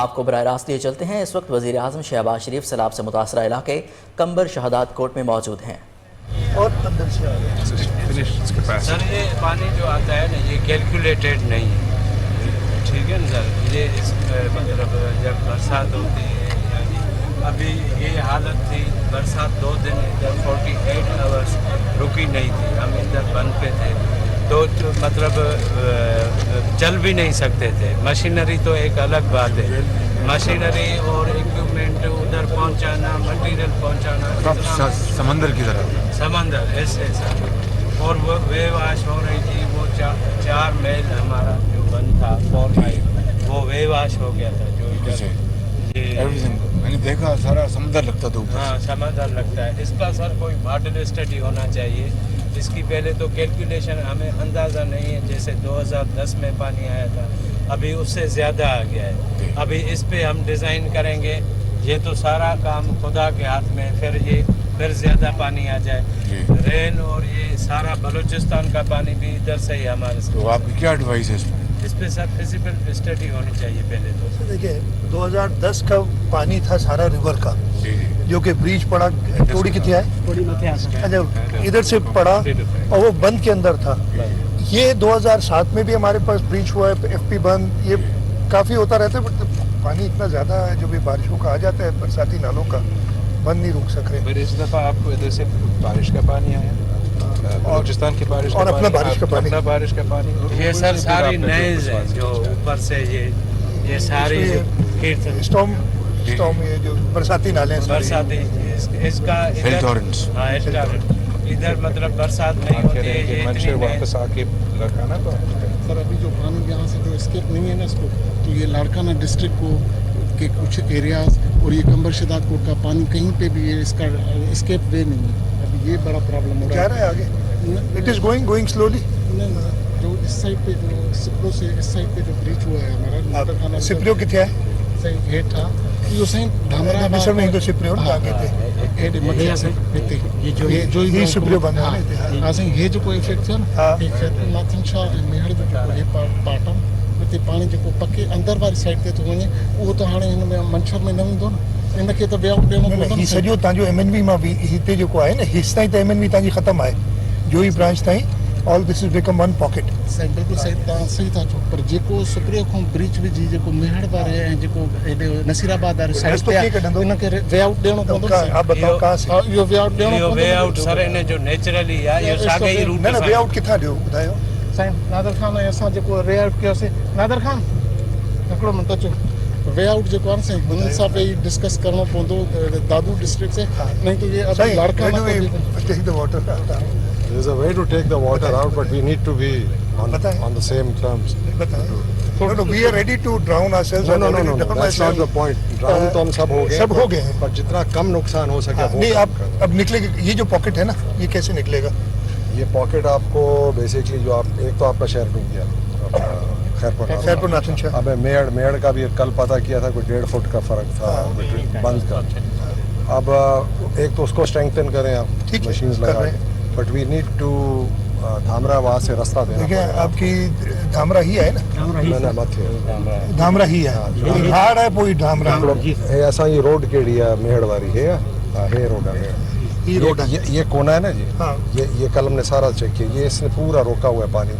आपको बराह रास्त लिए चलते हैं। इस वक्त वज़ीर आज़म शहबाज शरीफ सैलाब से मुतासरा इलाके कंबर शहादात कोट में मौजूद हैं। और अंदर से आ गया सर, ये पानी जो आता है ना, ये कैलकुलेटेड नहीं है, ठीक है ना सर। ये मतलब जब बरसात होती है, यानी अभी ये हालत थी, बरसात 2 दिन इधर 48 आवर्स रुकी नहीं थी, हम इधर बंद पे थे, तो मतलब चल भी नहीं सकते थे। मशीनरी तो एक अलग बात है, मशीनरी और इक्विपमेंट उधर पहुंचाना, मटेरियल पहुंचाना समंदर की तरफ, समंदर ऐसे सर। और वो वे वाश हो रही थी, वो 4 मील हमारा जो बंद था 4 मील, वो वे वाश हो गया था। जो इधर मैंने देखा सारा समंदर लगता था ऊपर। हाँ, समंदर लगता है। इसका सर कोई मॉडल स्टडी होना चाहिए। इसकी पहले तो कैलकुलेशन हमें अंदाज़ा नहीं है। जैसे 2010 में पानी आया था, अभी उससे ज़्यादा आ गया है। अभी इस पे हम डिज़ाइन करेंगे, ये तो सारा काम खुदा के हाथ में। फिर ज़्यादा पानी आ जाए, रेन और ये सारा बलूचिस्तान का पानी भी इधर से ही हमारे से। तो आपकी क्या एडवाइस है इस पे सर फिजिबल स्टडी होनी चाहिए पहले तो। देखिए 2010 का पानी था सारा रिवर का, जो कि ब्रिज पड़ा, थोड़ी कितनी है, अच्छा इधर से पड़ा और वो बंद के अंदर था। ये 2007 में भी हमारे पास ब्रिज हुआ है, एफपी बंद, ये काफ़ी होता रहता है। बट पानी इतना ज़्यादा है, जो भी बारिशों का आ जाता है, बरसाती नालों का बंद नहीं रुक सक रहे। पर इस दफ़ा आपको इधर से बारिश का पानी आया, बलूचिस्तान की बारिश और अपना बारिश का पानी, अपना बारिश का पानी। ये सर सारी नैज है जो ऊपर से ये सारी स्टॉर्म ये जो बरसाती नाले हैं, बरसाती इसका इधर मतलब बरसात नहीं होती है, ये मंशर वापस आके लड़काना। तो सर अभी जो पानी यहाँ से जो एस्केप नहीं है ना इसको, तो ये लाड़काना डिस्ट्रिक्ट को के कुछ एरियाज और ये कंबर शहादात कोट का पानी कहीं पे भी ये इसका एस्केप वे नहीं है। अभी ये बड़ा प्रॉब्लम हो रहा है आगे। It is going slowly. जो इस साइड पे जो सिप्रो से इस साइड पे जो ब्रिज हुआ है हमारा, सिप्रियो कितने है सही हेड था, जो सही धामरा मिस्र में, तो सिप्रियो ना आगे थे, हेड मध्य से थे, ये जो ये सिप्रियो बंद होने थे। हां सही, ये जो कोई इफेक्ट है ना, इफेक्ट नाथिंग शा मेहड़ जो ये पाटम ते पानी जो पक्के अंदर वाली साइड ते तो वने, वो तो हाणे इन में मंछर में न हूंदो न, इनके तो ॿियो ॾियणो। ही सॼो तव्हांजो एमएनवी मां बि हिते जेको आहे न, हिस ताईं त एमएनवी तव्हांजी ख़तमु आहे, जो ही ब्रांच ताईं all this is become one pocket. सही, बिल्कुल सही, तव्हां सही था चओ। पर जेको सुप्रियो खां ब्रिज विझी जेको मेहड़ वारे ऐं जेको हेॾे नसीराबाद वारे साइड ते आहे, इनखे वे आउट ॾियणो पवंदो। आप बताओ कहां से इहो वे आउट ॾियणो पवंदो। वे आउट सर इन जो नेचुरली आहे, इहो साॻे ई रूट न वे आउट किथां ॾियो ॿुधायो साईं। नादर खान असां जेको वे आउट कयोसीं, नादर खान हिकिड़ो मिंट अचो, वे आउट जेको आहे न साईं, हुननि सां पेई डिस्कस करिणो पवंदो दादू डिस्ट्रिक्ट से, नहीं तो ये अब Larkana take the water. There is a way to take the water out, but we need to be on the same terms. No, we are ready to drown ourselves. No, that's not the point. Drown तो हम सब हो गए हैं, पर जितना कम नुकसान हो सके वो। नहीं, अब निकलेगा ये जो पॉकेट है ना, ये कैसे निकलेगा? ये पॉकेट आपको बेसिकली जो आप एक तो आपका शहर डूब गया, खैरपुर नाथन शाह। अब मेड़ का भी कल पता किया था, कोई 1.5 फुट का फर्क था बंद का। अब एक तो उसको स्ट्रेंथन करें आप, मशीन लगा, but we need to Dhamra वहाँ से रास्ता देना। देखिए आपकी धामरा ही है ना, धामरा ही है, हाड़ है कोई धामरा ऐसा ही रोड केड़ी है मेहड़ वाली है, रोड है ये कोना है ना जी। हाँ। ये कल हमने सारा चेक किया, ये इसने पूरा रोका हुआ है पानी।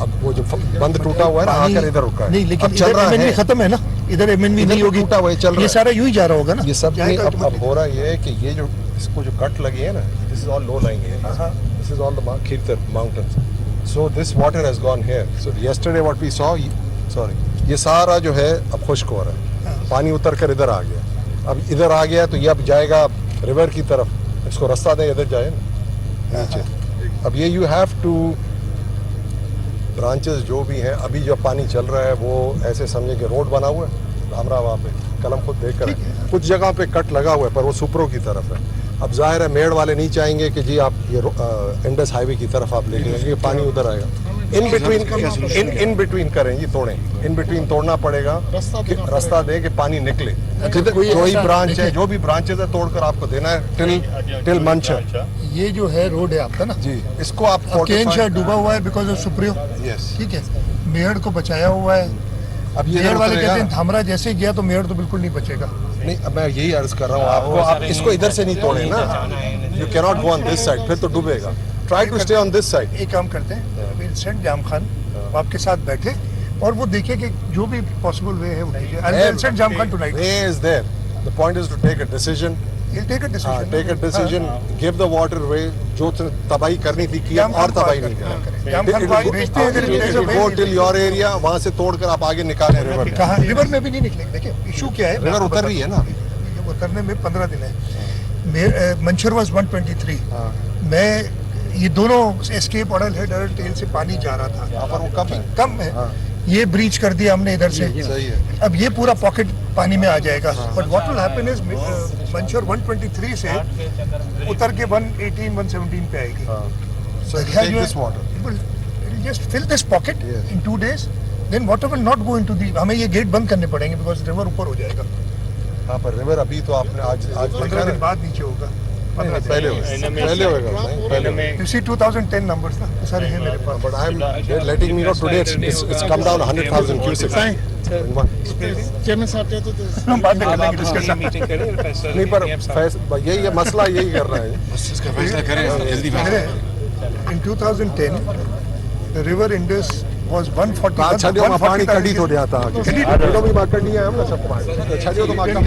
अब वो जो बंद टूटा हुआ है ना, आकर इधर रुका है, नहीं, लेकिन चल रहा है, खत्म है ना, इधर एमएनवी नहीं होगी, टूटा हुआ चल रहा है, ये सारा यूं ही जा रहा होगा ना। ये सब अब हो रहा है कि ये जो इसको जो कट लगी है ना, this is all low lying area, this is all the Kirthar mountains, so this water has gone here. So yesterday what we saw, ये सारा जो है अब खुश्क हो रहा है, पानी उतर कर इधर आ गया। अब इधर आ गया तो ये अब जाएगा रिवर की तरफ, इसको रास्ता दें, इधर जाए ना नीचे। अब ये यू हैव टू ब्रांचेस जो भी हैं, अभी जो पानी चल रहा है वो ऐसे समझे कि रोड बना हुआ है धामरा, वहाँ पे कलम खुद देख कर कुछ जगह पे कट लगा हुआ है, पर वो सुपरो की तरफ है। अब जाहिर है मेड़ वाले नहीं चाहेंगे कि जी आप ये इंडस हाईवे की तरफ आप ले लेंगे, पानी उधर आएगा। इन बिटवीन करें जी, तोड़ें, इन बिटवीन तोड़ना पड़ेगा, रास्ता दे कि पानी निकले। जो ही ब्रांच है, जो भी ब्रांचेस है, तोड़कर आपको देना है टिल मंचर। ये जो है रोड है आपका ना जी, इसको आप केन शाह डूबा हुआ है बिकॉज ऑफ सुप्रियो। यस, ठीक है, मेहड़ को बचाया हुआ है, अब ये मेड़ वाले उतरेगा कहते हैं ना। धामरा जैसे ही गया तो मेड़ तो बिल्कुल नहीं बचेगा। नहीं, अब मैं यही अर्ज कर रहा हूँ आपको, आप इसको इधर से नहीं तोड़े ना, you can not go on this side, फिर तो डूबेगा। Try to stay on this side. एक काम करते हैं, विल सेंड जाम खान, वो आपके साथ बैठे और वो देखिए कि जो भी पॉसिबल वे है वो कीजिए। I will send jam Khan tonight. Way is there. The point is to take a decision. He'll take a decision. Take a decision. Give the water way. जो तबाही करनी थी की जाम और खान को तबाही आज नहीं करते हैं। करा। जाम खान को आज भेजते हैं, अगर there's a way Go we'll till your area, वहाँ से तोड़कर आप आगे निकालें रिवर में। कहाँ रिवर में भी नहीं निकलेंगे। देखिए इशू क्या है, रिवर उतर रही है ना। ये उतरने में 15 दिन है। मंशर वाज 123। मैं ये दोनों एस्केप अडल हेड अडल टेल से पानी जा रहा था, यहाँ पर वो कम है। कम है। ये ब्रीच कर दिया हमने इधर से, सही है। अब ये पूरा पॉकेट पानी में आ जाएगा। But what will happen is Manchar 123 से उतर के 118 117 पे आएगी। So take this water. It will just fill this pocket Yes. in 2 days. Then water will not go into the, हमें ये गेट बंद करने पड़ेंगे बिकॉज रिवर ऊपर हो जाएगा। हाँ, पर रिवर अभी तो आपने आज 15 देखा दिन ना, बाद नीचे होगा। पहले होगा नहीं, पहले होगा। You see 2010 numbers ना सारे हैं मेरे पास। But I'm letting me know today it's come down 100,000 cubic. In one. Chairman साहब कहते थे हम बाद में कर लेंगे आप डिस्कशन। मीटिंग करें फैसला नहीं, पर लेंगे आप साथ। यही मसला यही कर रहा है। बस इसका फैसला करें, जल्दी फैसला। In 2010 the river Indus was 140। छड़ियों में पानी कड़ी हो जाता है। छड़ियों में कड़ी है हम ना सब पानी। छड़ियों तो माका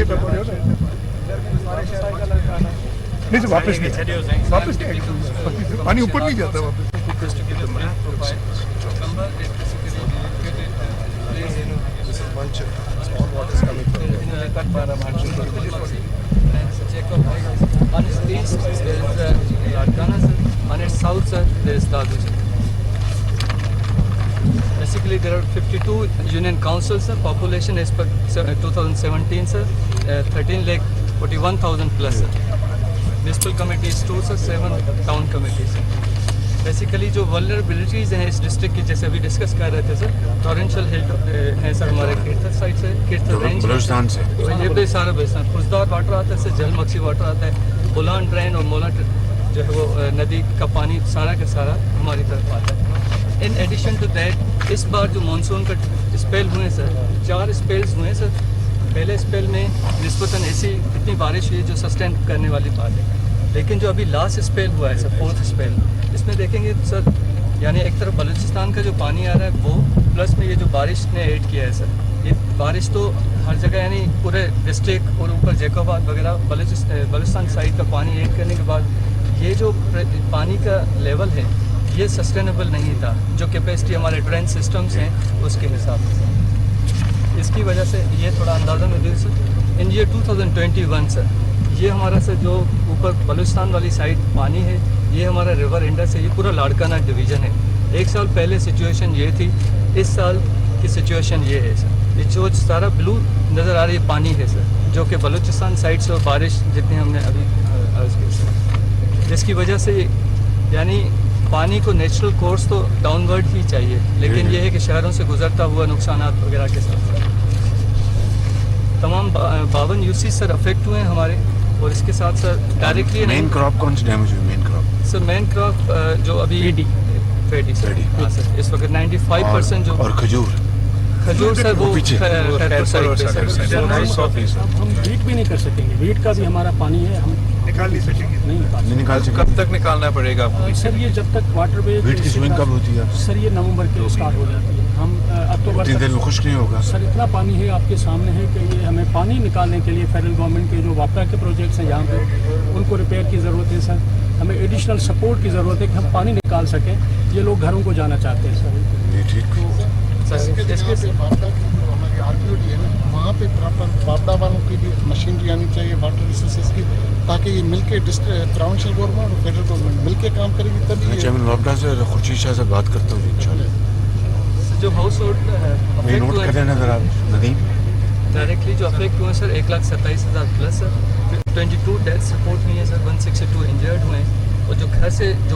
नहीं तो वापस नहीं आएगा। पानी ऊपर नहीं जाता वापस। On its east there is Larkana, sir. On its south, sir, there is Dadu, sir. Basically, there are 52 union councils, sir. Population as per 2017, sir, 13 lakh 41,000 plus, sir. Municipal committees 2, sir, 7 town committees, sir. Basically जो vulnerabilities हैं इस district की, जैसे अभी discuss कर रहे थे sir, torrential हिल हैं सर हमारे कीर्तन साइड से, कीर्तन रेंज बलूचिस्तान से तो ये भी सारा बेस्तान खुशदार वाटर आता है सर, जलमक्सी वाटर आता है, बुलान ड्रेन और मोला जो है वो नदी का पानी सारा का सारा हमारी तरफ आता है। इन एडिशन टू दैट इस बार जो मानसून का स्पेल हुए सर, 4 स्पेल्स हुए सर। पहले स्पेल में निस्बतन ऐसी इतनी बारिश हुई जो सस्टेन करने वाली बात है, लेकिन जो अभी लास्ट स्पेल हुआ है सर, 4th स्पेल, इसमें देखेंगे सर, यानी एक तरफ बलूचिस्तान का जो पानी आ रहा है वो, प्लस में ये जो बारिश ने ऐड किया है सर, ये बारिश तो हर जगह यानी पूरे डिस्ट्रिक्ट और ऊपर जैकोबाद वगैरह बलूचिस्तान साइड का पानी ऐड करने के बाद ये जो पानी का लेवल है ये सस्टेनेबल नहीं था, जो कैपेसिटी हमारे ड्रेन सिस्टम्स हैं उसके हिसाब से। इसकी वजह से ये थोड़ा अंदाज़ा में दे सर, इन ये 2021 सर, ये हमारा सर जो ऊपर बलूचिस्तान वाली साइड पानी है, ये हमारा रिवर इंडस है, ये पूरा लाड़काना डिवीज़न है। 1 साल पहले सिचुएशन ये थी, इस साल की सिचुएशन ये है सर। ये जो सारा ब्लू नज़र आ रही है पानी है सर, जो कि बलूचिस्तान साइड से और बारिश जितनी हमने अभी अर्ज की सर, जिसकी वजह से यानी पानी को नेचुरल कोर्स तो डाउनवर्ड ही चाहिए, लेकिन ये है कि शहरों से गुजरता हुआ नुकसान वगैरह के साथ तमाम 52 यूसी सर अफेक्ट हुए हैं हमारे, और इसके साथ सर डायरेक्टली मेन क्रॉप कौन सी डैमेज हुई? Main crop sir main crop जो अभी फेडी सर, हाँ सर, इस वक्त 95% जो और खजूर सर वो पीछे। खैरपुर साइड पे सर। हम वीट भी नहीं कर सकेंगे, वीट का भी हमारा पानी है, हम निकाल नहीं सकेंगे। नहीं निकाल नहीं निकाल सकते। कब तक निकालना पड़ेगा आपको? सर ये जब तक वाटरवे वीट की स्विंग कब होती है? सर ये नवंबर के स्टार्ट हो जाती है, हम अक्टूबर उतनी देर में खुश्क नहीं होगा? सर इतना पानी है आपके सामने है कि ये हमें पानी निकालने के लिए फेडरल गवर्नमेंट के जो वापरा के प्रोजेक्ट्स हैं यहाँ पे उनको रिपेयर की ज़रूरत है सर, हमें एडिशनल सपोर्ट की ज़रूरत है कि हम पानी निकाल सकें। ये लोग घरों को जाना चाहते हैं सर। ये ठीक। आरटीओडी है ना, वहाँ पे प्रॉपर वापडा वालों की भी मशीनरी आनी चाहिए, वाटर रिसोर्सेज की, ताकि ये मिलके प्रोविंशियल गवर्नमेंट और फेडरल गवर्नमेंट मिलके काम करेगी तभी मैं चेयरमैन वापडा से खुर्शीद शाह से बात करता हूँ इंशाल्लाह। जो हाउस होल्ड नहीं नोट कर लेना ज़रा नदीम। डायरेक्टली जो अफेक्ट हुए sir 1,27,000 plus sir, 22 death report हुई है सर, 162 इंजर्ड हुए हैं, और जो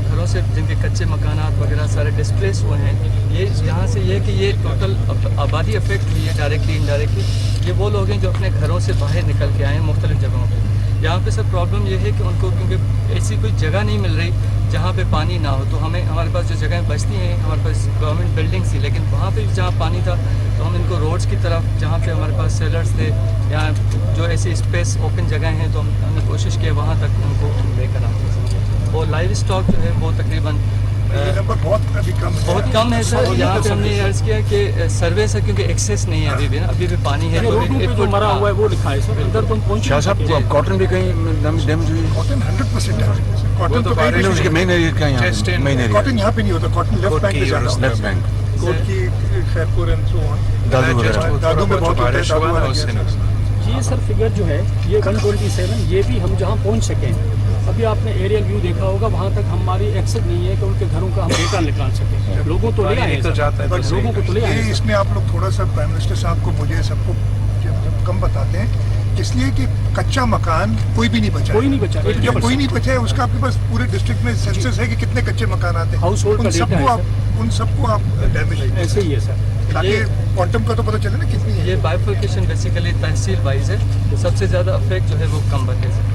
घरों से जिनके कच्चे मकानात वगैरह सारे डिस्प्लेस हुए हैं, ये यहाँ से ये कि ये टोटल आबादी अफेक्ट हुई है डायरेक्टली इनडायरेक्टली। ये वो लोग हैं जो अपने घरों से बाहर निकल के आए हैं मुख्तलिफ जगहों पे, यहाँ पे सर प्रॉब्लम ये है कि उनको क्योंकि ऐसी कोई जगह नहीं मिल रही जहाँ पे पानी ना हो, तो हमें हमारे पास जो जगह बचती हैं, हमारे पास गवर्नमेंट बिल्डिंग्स थी, लेकिन वहाँ पे जहाँ पानी था तो हम इनको रोड्स की तरफ जहाँ पे हमारे पास सेलर्स थे या जो ऐसी स्पेस ओपन जगह हैं तो हमने कोशिश की वहाँ तक उनको लेकर आते। और लाइव स्टॉक जो है वो तकरीबन ये नंबर बहुत कम है सर। यहाँ पे हमने अर्ज किया कि सर्वे से क्योंकि एक्सेस नहीं है अभी भी ना, अभी भी पानी है, रोडों पे जो मरा हुआ है वो लिखा है सर, अंदर तुम पहुंच शाह साहब कॉटन भी कहीं डैमेज हुई है? कॉटन 100% है। कॉटन तो कहीं नहीं, उसके मेन एरिया क्या यहाँ मेन एरिया? कॉटन यहाँ पे नहीं होता, कॉटन लेफ्ट बैंक में ज्यादा होता लेफ्ट बैंक है। कोट की खैरपुर एंड सो ऑन, दादू वगैरह दादू में बहुत होता है, दादू वाला ये सर फिगर जो है ये 127, ये भी हम जहाँ पहुँच सकें। अभी आपने एरियल व्यू देखा होगा, वहाँ तक हमारी एक्सेस नहीं है कि उनके घरों का हम डेटा निकाल सकें। लोगों तो ले आए, लोगों को तो ले आए। इसमें आप लोग थोड़ा सा प्राइम मिनिस्टर साहब को, मुझे सबको कम बताते हैं, इसलिए कि कच्चा मकान कोई भी नहीं बचा, कोई नहीं बचा। जब कोई नहीं बचा है उसका आपके पास पूरे डिस्ट्रिक्ट में सेंसस है कि कितने कच्चे मकान आते हैं, हाउस होल्ड का डेटा है सर। उन सबको आप डैमेज ऐसे ही है सर, ताकि क्वांटम का तो पता चले ना कितनी है। ये बाइफर्केशन बेसिकली तहसील वाइज है, तो सबसे ज़्यादा अफेक्ट जो है वो कंबर है सर।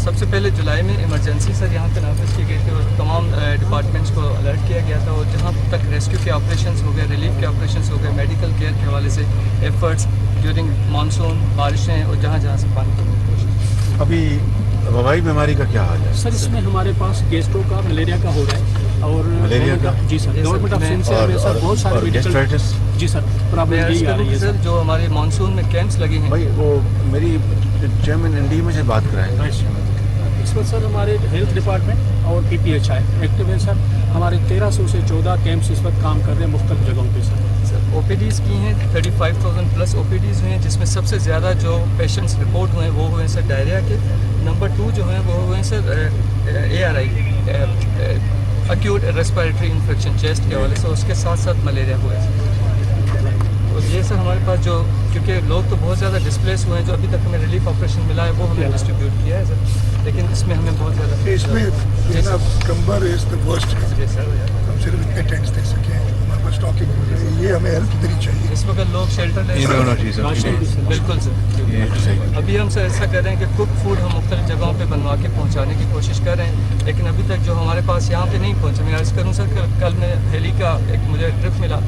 सबसे पहले जुलाई में इमरजेंसी सर यहाँ पे नाफिज की गई थी और तमाम डिपार्टमेंट्स को अलर्ट किया गया था, और जहाँ तक रेस्क्यू के ऑपरेशंस हो गए, रिलीफ के ऑपरेशंस हो गए, मेडिकल केयर के हवाले से एफर्ट्स ड्यूरिंग मानसून, बारिशें और जहाँ जहाँ से पानी की कोशिश। अभी वबाई बीमारी का क्या हाल है सर? इसमें हमारे पास गैस्ट्रो का, मलेरिया का हो रहा है, और मलेरिया का? जी सर, गवर्नमेंट ऑफ सिंध में सर बहुत सारे मेडिकल, जी सर, प्रॉब्लम यही आ रही है सर। जो हमारे मानसून में कैंप्स लगे हैं भाई, वो मेरी चेयरमैन एनडी में से बात कराएं। इस वक्त सर हमारे हेल्थ डिपार्टमेंट और PPHI एक्टिव है सर। हमारे 1300 से 14 कैंप्स इस वक्त काम कर रहे हैं मुख्तलिफ जगहों पे सर। OPDs की हैं 35,000 प्लस OPDs हुए हैं, जिसमें सबसे ज़्यादा जो पेशेंट्स रिपोर्ट हुए हैं वो हुए हैं सर डायरिया के। नंबर 2 जो हैं वो हुए हैं sir ARI, acute respiratory infection chest के हवाले से, उसके साथ साथ मलेरिया हुआ है। और ये सर हमारे पास जो, क्योंकि लोग तो बहुत ज़्यादा डिस्प्लेस हुए हैं, जो अभी तक हमें रिलीफ ऑपरेशन मिला है वो हमने डिस्ट्रीब्यूट किया है सर, लेकिन इसमें हमें बहुत ज़्यादा इसमें कंबर इज द वर्स्ट। जी सर, हम सिर्फ इतने टेंट्स दे सके हैं, हमारे पास स्टॉकिंग, ये हमें हेल्प इधर ही चाहिए। इस वक्त लोग शेल्टर ले बिल्कुल सर। अभी हम सर ऐसा कर रहे हैं कि कुक फूड हम मुख्तलिफ जगहों पे बनवा के पहुंचाने की कोशिश कर रहे हैं, लेकिन अभी तक जो हमारे पास यहाँ पे नहीं पहुँचा। मैं अर्ज़ करूँ सर, कल मैं हेली का एक मुझे ट्रिप मिला,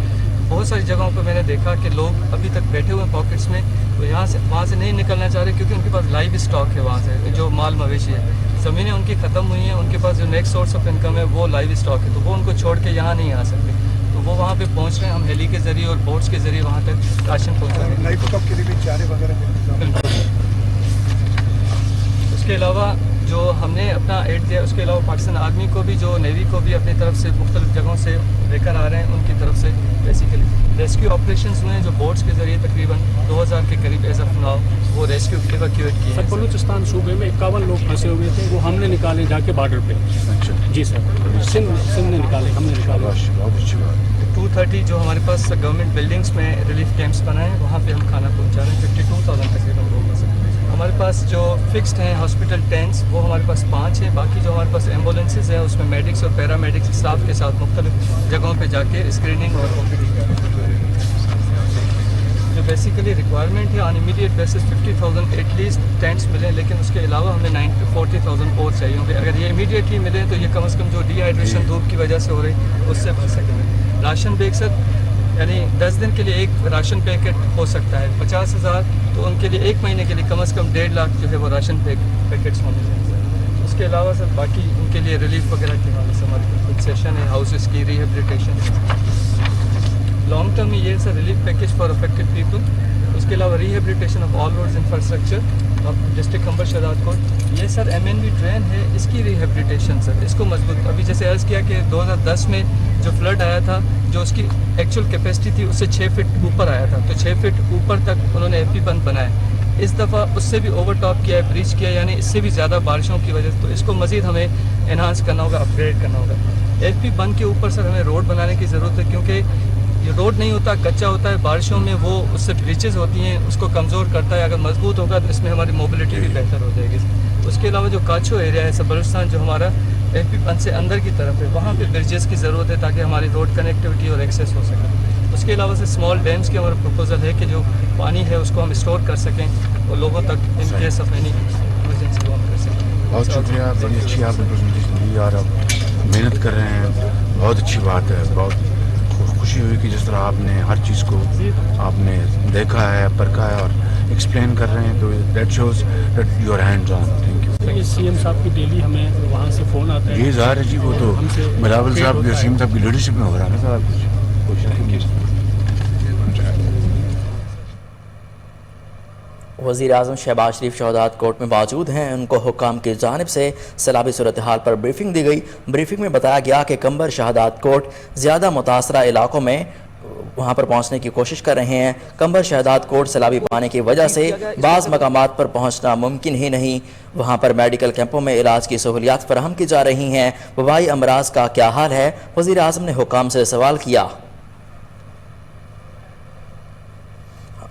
बहुत सारी जगहों पे मैंने देखा कि लोग अभी तक बैठे हुए हैं पॉकेट्स में, तो यहाँ से वहाँ से नहीं निकलना चाह रहे क्योंकि उनके पास लाइव स्टॉक है, वहाँ से जो माल मवेशी है, ज़मीनें उनकी ख़त्म हुई हैं, उनके पास जो नेक्स्ट सोर्स ऑफ इनकम है वो लाइव स्टॉक है, तो वो उनको छोड़ के यहाँ नहीं आ सकते, तो वो वहाँ पे पहुँच रहे हैं। हम हेली के ज़रिए और बोट्स के ज़रिए वहाँ तक राशन पहुँचाएंगे। लाइफ स्टॉक के लिए भी चारे वगैरह। उसके अलावा जो हमने अपना एड दिया, उसके अलावा पाकिस्तान आर्मी को भी, जो नेवी को भी अपनी तरफ से मुख्तलिफ जगहों से लेकर आ रहे हैं, उनकी तरफ से बेसिकली रेस्क्यू ऑपरेशंस हुए हैं जो बोट्स के ज़रिए तकरीबन 2000 के करीब एज ऑफ नाउ वो रेस्क्यू इवैक्यूएट किए हैं। बलूचिस्तान सूबे में 51 लोग फंसे हुए थे, वो हमने निकाले जाके बॉर्डर पे। अच्छा जी सर, सिंध ने निकाले, हमने निकाले। बहुत अच्छी बात। 230 जो हमारे पास गवर्नमेंट बिल्डिंग्स में रिलीफ कैंप्स बनाए हैं, वहाँ पे हम खाना पहुँचा रहे हैं। 52,000 तकरीबन लोग हैं। हमारे पास जो फिक्स्ड हैं हॉस्पिटल टेंट्स वो हमारे पास 5 हैं, बाकी जो हमारे पास एम्बुलेंसेज हैं उसमें मेडिक्स और पैरामेडिक्स स्टाफ के साथ मुख्तलिफ जगहों पे जाके स्क्रीनिंग और OPD जो बेसिकली रिक्वायरमेंट है on immediate basis 50,000 at least tents मिले, लेकिन उसके अलावा हमें 40,000 और चाहिए होंगे। अगर ये इमीडिएटली मिले तो ये कम से कम जो डिहाइड्रेशन धूप की वजह से हो रही उससे बच सकेंगे। राशन बैग सर यानी 10 दिन के लिए एक राशन पैकेट हो सकता है 50,000, तो उनके लिए 1 महीने के लिए कम से कम 1.5 लाख जो है वो राशन पैकेट्स होने चाहिए। उसके अलावा सर बाकी उनके लिए रिलीफ वगैरह के हमारे से हमारी कुछ सेशन है, हाउसेस की रिहेबिलिटेशन, लॉन्ग टर्म में ये sir relief package for affected people. उसके अलावा rehabilitation of all roads infrastructure of district Kamber Shahdad Kot. ये सर MNV ट्रेन है, इसकी रिहेबिलिटेशन सर, इसको मजबूत, अभी जैसे अर्ज़ किया कि 2010 में जो फ्लड आया था, जो उसकी एक्चुअल कैपेसिटी थी उससे 6 फीट ऊपर आया था, तो 6 फीट ऊपर तक उन्होंने FP बंद बनाया। इस दफ़ा उससे भी ओवर टॉप किया है, ब्रीच किया, यानी इससे भी ज़्यादा बारिशों की वजह से, तो इसको मज़ीद हमें एनहांस करना होगा, अपग्रेड करना होगा। FP बंद के ऊपर सर हमें रोड बनाने की ज़रूरत है, क्योंकि ये रोड नहीं होता, कच्चा होता है, बारिशों में वो उससे ब्रिचेज़ होती हैं, उसको कमज़ोर करता है। अगर मजबूत होगा तो इसमें हमारी मोबिलिटी भी बेहतर हो जाएगी। उसके अलावा जो काछो एरिया है सब बलूचिस्तान जो हमारा FP बंद से अंदर की तरफ है, वहाँ पे ब्रिजेस की ज़रूरत है ताकि हमारी रोड कनेक्टिविटी और एक्सेस हो सके। उसके अलावा से स्मॉल डैम्स की हमारा प्रपोजल है कि जो पानी है उसको हम स्टोर कर सकें और लोगों तक in case of any emergency वो हम कर सकें। बहुत शुक्रिया, बड़ी अच्छी आपने प्रेजेंटेशन दी और आप मेहनत कर रहे हैं, बहुत अच्छी बात है। बहुत खुशी हुई कि जिस तरह आपने हर चीज़ को आपने देखा है, परखा है और एक्सप्लेन कर रहे हैं, तो that shows that your hands on. Thank you. CM साहब की डेली हमें वहाँ से फ़ोन आता है। ये ज़ाहिर है जी, वो तो बिलावल साहब सीएम साहब की लीडरशिप में हो रहा है ना सारा कुछ। वज़ीर आज़म शहबाज शरीफ शहादात कोर्ट में मौजूद हैं। उनको हुकाम की जानिब से सैलाबी सूरत हाल पर ब्रीफिंग दी गई। ब्रीफिंग में बताया गया कि कंबर शहादात कोर्ट ज़्यादा मुतासरा इलाकों में वहाँ पर पहुँचने की कोशिश कर रहे हैं। कंबर शहादात कोर्ट सैलाबी पानी की वजह से बाज़ मकामात पर पहुँचना मुमकिन ही नहीं। वहाँ पर मेडिकल कैंपों में इलाज की सहूलियात फराहम की जा रही हैं। वबाई अमराज का क्या हाल है, वज़ीर आज़म ने हुकाम से सवाल किया।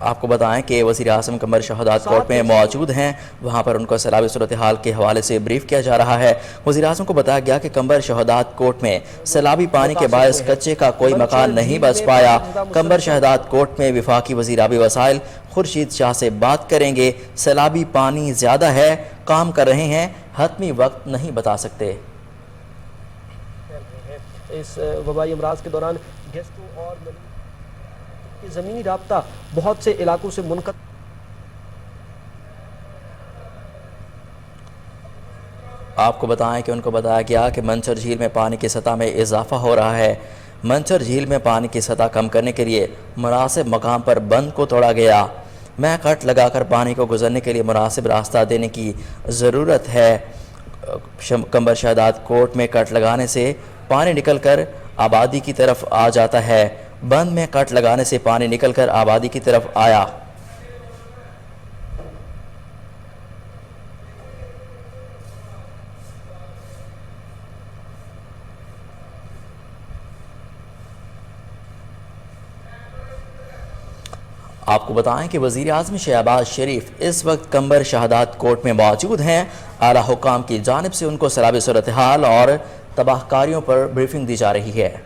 आपको बताएं कि वज़ीर आज़म कंबर शहादात कोर्ट में मौजूद हैं। वहाँ पर उनको सैलाबी सूरत हाल के हवाले से ब्रीफ किया जा रहा है। वज़ीर आज़म को बताया गया कि कंबर शहादात कोर्ट में सैलाबी पानी के बायस कच्चे का कोई मकान नहीं बच पाया। कंबर शहादात कोर्ट में वफाकी वज़ीर आबी वसाइल खुर्शीद शाह से बात करेंगे। सैलाबी पानी ज़्यादा है, काम कर रहे हैं, हतमी वक्त नहीं बता सकते। इस वबाई अमराज के दौरान गेस्टों और ज़मीनी राब्ता बहुत से इलाकों से मुनक़त। आपको बताएं कि उनको बताया गया कि मंचर झील में पानी की सतह में इजाफा हो रहा है। मंचर झील में पानी की सतह कम करने के लिए मुनासिब मकाम पर बंद को तोड़ा गया। मैं कट लगाकर पानी को गुजरने के लिए मुनासिब रास्ता देने की ज़रूरत है। कंबर शहादात कोर्ट में कट लगाने से पानी निकलकर आबादी की तरफ आ जाता है। बंद में कट लगाने से पानी निकलकर आबादी की तरफ आया। आपको बताएं कि वज़ीर आज़म शहबाज शरीफ इस वक्त कंबर शहादात कोर्ट में मौजूद हैं। आला हुकाम की जानिब से उनको सैलाबी सूरत हाल और तबाहकारियों पर ब्रीफिंग दी जा रही है।